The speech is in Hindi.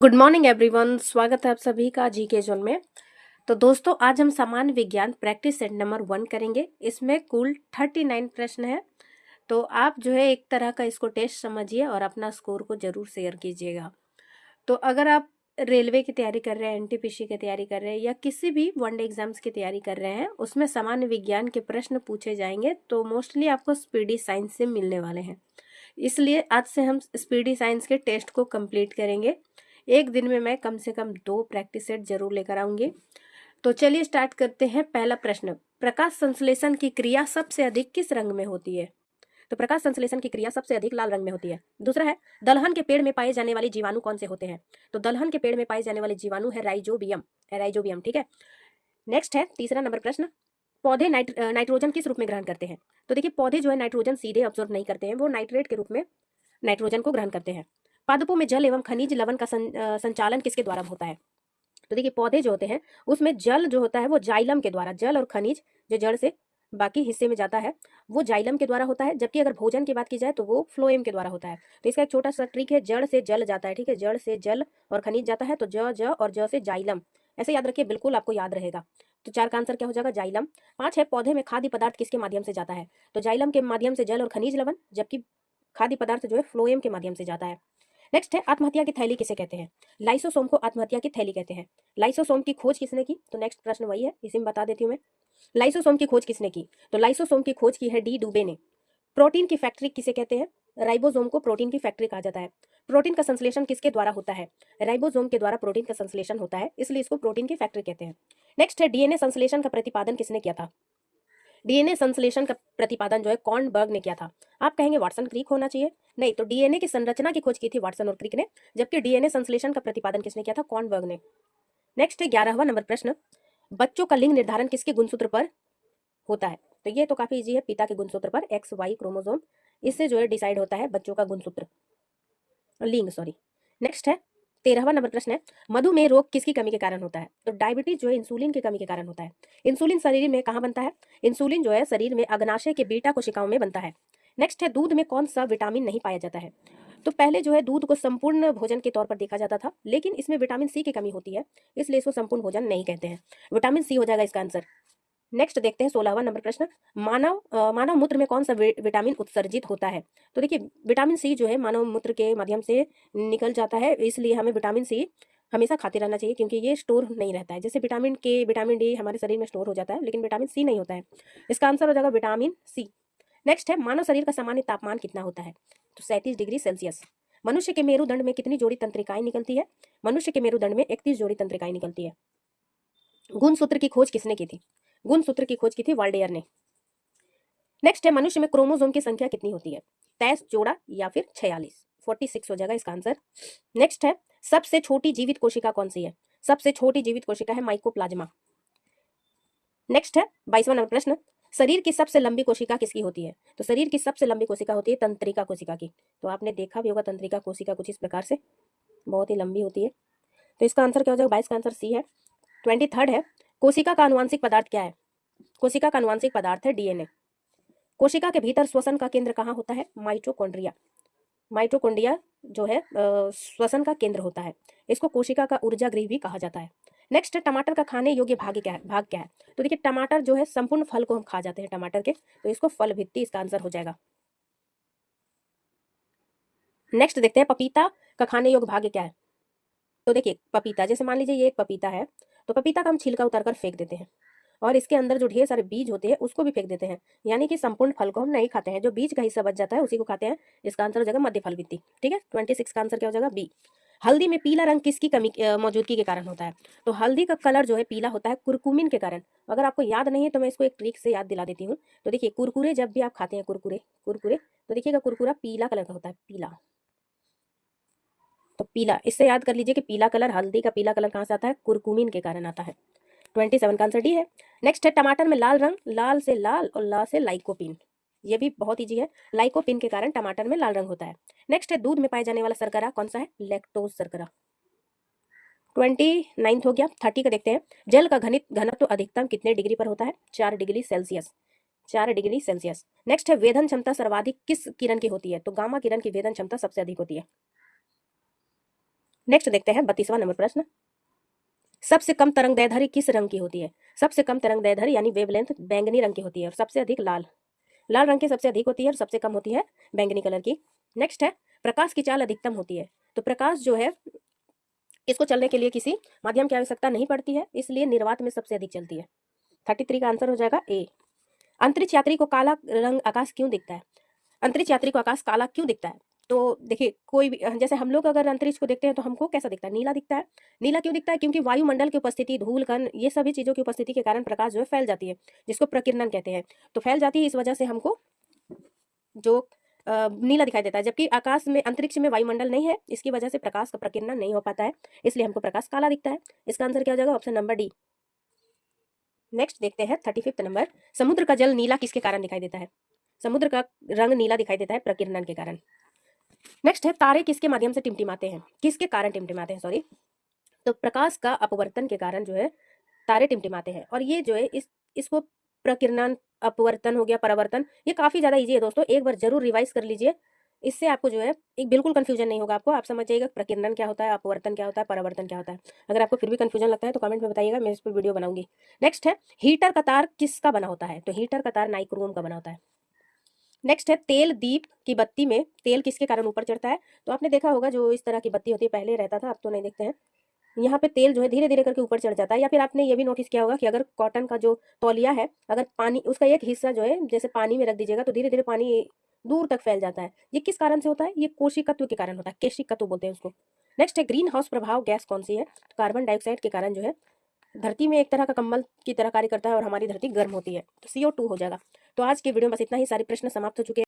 गुड मॉर्निंग एवरीवन, स्वागत है आप सभी का जीके जोन में। तो दोस्तों, आज हम सामान्य विज्ञान प्रैक्टिस सेट नंबर 1 करेंगे। इसमें कुल 39 प्रश्न है। तो आप जो है एक तरह का इसको टेस्ट समझिए और अपना स्कोर को जरूर शेयर कीजिएगा। तो अगर आप रेलवे की तैयारी कर रहे हैं, एनटीपीसी की तैयारी कर रहे हैं या किसी भी वनडे एग्जाम्स की तैयारी कर रहे हैं, उसमें सामान्य विज्ञान के प्रश्न पूछे जाएंगे तो मोस्टली आपको स्पीडी साइंस से मिलने वाले हैं। इसलिए आज से हम स्पीडी साइंस के टेस्ट को कंप्लीट करेंगे। एक दिन में मैं कम से कम 2 प्रैक्टिस सेट जरूर लेकर आऊंगी। तो चलिए स्टार्ट करते हैं। पहला प्रश्न, प्रकाश संश्लेषण की क्रिया सबसे अधिक किस रंग में होती है? तो प्रकाश संश्लेषण की क्रिया सबसे अधिक लाल रंग में होती है। दूसरा है, दलहन के पेड़ में पाए जाने वाले जीवाणु कौन से होते हैं? तो दलहन के पेड़ में पाए जाने वाले जीवाणु है राइजोबियम। राइजोबियम, ठीक है। नेक्स्ट है तीसरा नंबर प्रश्न, पौधे नाइट्रोजन किस रूप में ग्रहण करते हैं? तो देखिए, पौधे जो है नाइट्रोजन सीधे ऑब्जॉर्व नहीं करते हैं, वो नाइट्रेट के रूप में नाइट्रोजन को ग्रहण करते हैं। पादपों में जल एवं खनिज लवण का संचालन किसके द्वारा होता है? तो देखिए, पौधे जो होते हैं उसमें जल जो होता है वो जाइलम के द्वारा, जल और खनिज जो जड़ से बाकी हिस्से में जाता है वो जाइलम के द्वारा होता है। जबकि अगर भोजन की बात की जाए तो वो फ्लोएम के द्वारा होता है। तो इसका एक छोटा सा ट्रिक है, जड़ से जल जाता है, ठीक है, जड़ से जल और खनिज जाता है तो ज और ज से जाइलम, ऐसे याद रखिए, बिल्कुल आपको याद रहेगा। तो 4 का आंसर क्या हो जाएगा? जाइलम। 5 है, पौधे में खाद्य पदार्थ किसके माध्यम से जाता है? तो जाइलम के माध्यम से जल और खनिज लवण, जबकि खाद्य पदार्थ जो है फ्लोएम के माध्यम से जाता है। नेक्स्ट है, आत्महत्या की थैली किसे कहते हैं? लाइसोसोम को आत्महत्या की थैली कहते हैं। लाइसोसोम की खोज किसने की? तो नेक्स्ट प्रश्न वही है, इसी में बता देती हूँ मैं। लाइसोसोम की खोज किसने की? तो लाइसोसोम की खोज की है डी डुबे ने। प्रोटीन की फैक्ट्री किसे कहते हैं? राइबोसोम को प्रोटीन की फैक्ट्री कहा जाता है। प्रोटीन का संश्लेषण किसके द्वारा होता है? राइबोसोम के द्वारा प्रोटीन का संश्लेषण होता है, इसलिए इसको प्रोटीन की फैक्ट्री कहते हैं। नेक्स्ट है, डीएनए संश्लेषण का प्रतिपादन किसने किया था? डीएनए संश्लेषण का प्रतिपादन जो है कॉर्नबर्ग ने किया था। आप कहेंगे वाटसन क्रिक होना चाहिए, नहीं, तो डीएनए की संरचना की खोज की थी वाटसन और क्रिक ने, जबकि डीएनए संश्लेषण का प्रतिपादन किसने किया था? कॉर्नबर्ग ने। नेक्स्ट है 11वां नंबर प्रश्न, बच्चों का लिंग निर्धारण किसके गुणसूत्र पर होता है? तो ये तो काफी इजी है, पिता के गुणसूत्र पर, एक्स वाई क्रोमोसोम, इससे जो है डिसाइड होता है बच्चों का गुणसूत्र, लिंग, सॉरी। नेक्स्ट है 13वां नंबर प्रश्न है, मधुमेह रोग किसकी कमी के कारण होता है? तो डायबिटीज जो है इंसुलिन की कमी के कारण होता है। इंसुलिन शरीर में कहाँ बनता है? इंसुलिन जो है शरीर में अग्नाशय के बीटा कोशिकाओं में बनता है। नेक्स्ट है, दूध में कौन सा विटामिन नहीं पाया जाता है? तो पहले जो है दूध को संपूर्ण भोजन के तौर पर देखा जाता था, लेकिन इसमें विटामिन सी की कमी होती है, इसलिए इसको संपूर्ण भोजन नहीं कहते हैं। विटामिन सी हो जाएगा इसका आंसर। नेक्स्ट देखते हैं 16वां नंबर प्रश्न, मानव मूत्र में कौन सा विटामिन उत्सर्जित होता है? तो देखिए, विटामिन सी जो है मानव मूत्र के माध्यम से निकल जाता है, इसलिए हमें विटामिन सी हमेशा खाते रहना चाहिए, क्योंकि ये स्टोर नहीं रहता है। जैसे विटामिन के, विटामिन डी हमारे शरीर में स्टोर हो जाता है, लेकिन विटामिन सी नहीं होता है। इसका आंसर हो जाएगा विटामिन सी। नेक्स्ट है, मानव शरीर का सामान्य तापमान कितना होता है? तो 37 डिग्री सेल्सियस। मनुष्य के मेरुदंड में कितनी जोड़ी तंत्रिकाएं निकलती है? मनुष्य के मेरुदंड में 31 जोड़ी तंत्रिकाएं निकलती है। गुणसूत्र की खोज किसने की थी? गुणसूत्र की खोज की थी वाल्डेयर ने। नेक्स्ट है, मनुष्य में क्रोमोसोम की संख्या कितनी होती है? 23 जोड़ा या फिर 46? 46 हो जाएगा इसका आंसर। नेक्स्ट है, सबसे छोटी जीवित कोशिका कौन सी है? सबसे छोटी जीवित कोशिका है माइकोप्लाज्मा। नेक्स्ट है 22वां नंबर प्रश्न, शरीर की सबसे लंबी कोशिका किसकी होती है? तो शरीर की सबसे लंबी कोशिका होती है तंत्रिका कोशिका की। तो आपने देखा भी होगा तंत्रिका कोशिका कुछ इस प्रकार से, बहुत ही लंबी होती है। तो इसका आंसर क्या हो जाएगा? 22 का आंसर सी है। 23rd है, कोशिका का अनुवांशिक पदार्थ क्या है? कोशिका का अनुवांशिक पदार्थ है डीएनए। कोशिका के भीतर श्वसन का केंद्र कहाँ होता है? माइटोकॉन्ड्रिया। माइटोकॉन्ड्रिया जो है श्वसन का केंद्र होता है। इसको कोशिका का ऊर्जा गृह भी कहा जाता है। नेक्स्ट है, टमाटर का खाने योग्य भाग क्या है? तो देखिए, टमाटर जो है संपूर्ण फल को हम खा जाते हैं टमाटर के, तो इसको फल भित्ति इसका आंसर हो जाएगा। नेक्स्ट देखते हैं, पपीता का खाने योग्य भाग क्या है? तो देखिए, पपीता, जैसे मान लीजिए ये एक पपीता है, तो पपीता का हम छिलका उतारकर फेंक देते हैं और इसके अंदर जो ढेर सारे बीज होते हैं उसको भी फेंक देते हैं, यानी कि संपूर्ण फल को हम नहीं खाते हैं, जो बीज का हिस्सा बच जाता है उसी को खाते हैं। इसका आंसर हो जाएगा मध्य फल वित्ती, ठीक है। 26 का आंसर क्या हो जाएगा? बी। हल्दी में पीला रंग किसकी कमी मौजूदगी के कारण होता है? तो हल्दी का कलर जो है पीला होता है कुरकुमिन के कारण। अगर आपको याद नहीं है तो मैं इसको एक ट्रिक से याद दिला देती हूँ। तो देखिए, कुरकुरे जब भी आप खाते हैं, कुरकुरे कुरकुरे तो देखिएगा कुरकुरा पीला कलर का होता है, पीला। तो पीला, इससे याद कर लीजिए कि पीला कलर, हल्दी का पीला कलर कहाँ से आता है? कुरकुमिन के कारण आता है। 27 का आंसर डी है। नेक्स्ट है, टमाटर में लाल रंग, लाल से लाल और ला से लाइकोपिन, ये भी बहुत ईजी है। लाइकोपिन के कारण टमाटर में लाल रंग होता है। नेक्स्ट है, दूध में पाया जाने वाला शर्करा कौन सा है? लैक्टोज शर्करा। 29 हो गया। 30 का देखते हैं, जल का घनत्व तो अधिकतम कितने डिग्री पर होता है? 4 degree Celsius. 4 degree Celsius. Next है, वेधन क्षमता सर्वाधिक किस किरण की होती है? तो गामा किरण की वेधन क्षमता सबसे अधिक होती है। नेक्स्ट देखते हैं 32वां नंबर प्रश्न। सबसे कम तरंगदैर्ध्य किस रंग की होती है? सबसे कम तरंगदैर्ध्य यानी वेवलेंथ बैंगनी रंग की होती है और सबसे अधिक लाल लाल रंग की सबसे अधिक होती है और सबसे कम होती है बैंगनी कलर की। नेक्स्ट है प्रकाश की चाल अधिकतम होती है। तो प्रकाश जो है इसको चलने के लिए किसी माध्यम की आवश्यकता नहीं पड़ती है, इसलिए निर्वात में सबसे अधिक चलती है। 33 का आंसर हो जाएगा ए। अंतरिक्ष यात्री को काला रंग आकाश क्यों दिखता है? अंतरिक्ष यात्री को आकाश काला क्यों दिखता है? तो देखिए कोई भी जैसे हम लोग अगर अंतरिक्ष को देखते हैं तो हमको कैसा दिखता है? नीला दिखता है। नीला क्यों दिखता है? क्योंकि वायुमंडल की उपस्थिति, धूल कण, ये सभी चीजों की उपस्थिति के कारण प्रकाश जो है फैल जाती है, जिसको प्रकीर्णन कहते हैं। तो फैल जाती है, इस वजह से हमको जो नीला दिखाई देता है। जबकि आकाश में, अंतरिक्ष में वायुमंडल नहीं है, इसकी वजह से प्रकाश का प्रकीर्णन नहीं हो पाता है, इसलिए हमको प्रकाश काला दिखता है। इसका आंसर क्या हो जाएगा? Option number D. नेक्स्ट देखते हैं 35वां नंबर। समुद्र का जल नीला किसके कारण दिखाई देता है? समुद्र का रंग नीला दिखाई देता है प्रकीर्णन के कारण। नेक्स्ट है तारे किसके माध्यम से टिमटिमाते हैं? किसके कारण टिमटिमाते हैं, सॉरी। तो प्रकाश का अपवर्तन के कारण जो है तारे टिमटिमाते हैं। और ये जो है इसको प्रकीर्णन, अपवर्तन हो गया, परावर्तन, ये काफी ज्यादा इजी है दोस्तों, एक बार जरूर रिवाइज कर लीजिए। इससे आपको जो है एक बिल्कुल कंफ्यूजन नहीं होगा आपको। आप समझ जाइएगा प्रकीर्णन क्या होता है, अपवर्तन क्या होता है, परावर्तन क्या होता है। अगर आपको फिर भी कंफ्यूजन लगता है तो कमेंट में बताइएगा, मैं इस पर वीडियो बनाऊंगी। नेक्स्ट है हीटर का तार किसका बना होता है? तो हीटर का तार नाइक्रोम का बना होता है। नेक्स्ट है तेल दीप की बत्ती में तेल किसके कारण ऊपर चढ़ता है? तो आपने देखा होगा जो इस तरह की बत्ती होती है, पहले रहता था, अब तो नहीं देखते हैं। यहाँ पे तेल जो है धीरे धीरे करके ऊपर चढ़ जाता है। या फिर आपने ये भी नोटिस किया होगा कि अगर कॉटन का जो तौलिया है, अगर पानी, उसका एक हिस्सा जो है जैसे पानी में रख दीजिएगा तो धीरे धीरे पानी दूर तक फैल जाता है। ये किस कारण से होता है? ये कोशिकत्व के कारण होता है, केशिकत्व बोलते हैं उसको। नेक्स्ट है ग्रीन हाउस प्रभाव गैस कौन सी है? तो कार्बन डाइऑक्साइड के कारण जो है धरती में एक तरह का कंबल की तरह कार्य करता है और हमारी धरती गर्म होती है, तो CO2 हो जाएगा। तो आज की वीडियो में बस इतना ही। सारे प्रश्न समाप्त हो चुके हैं।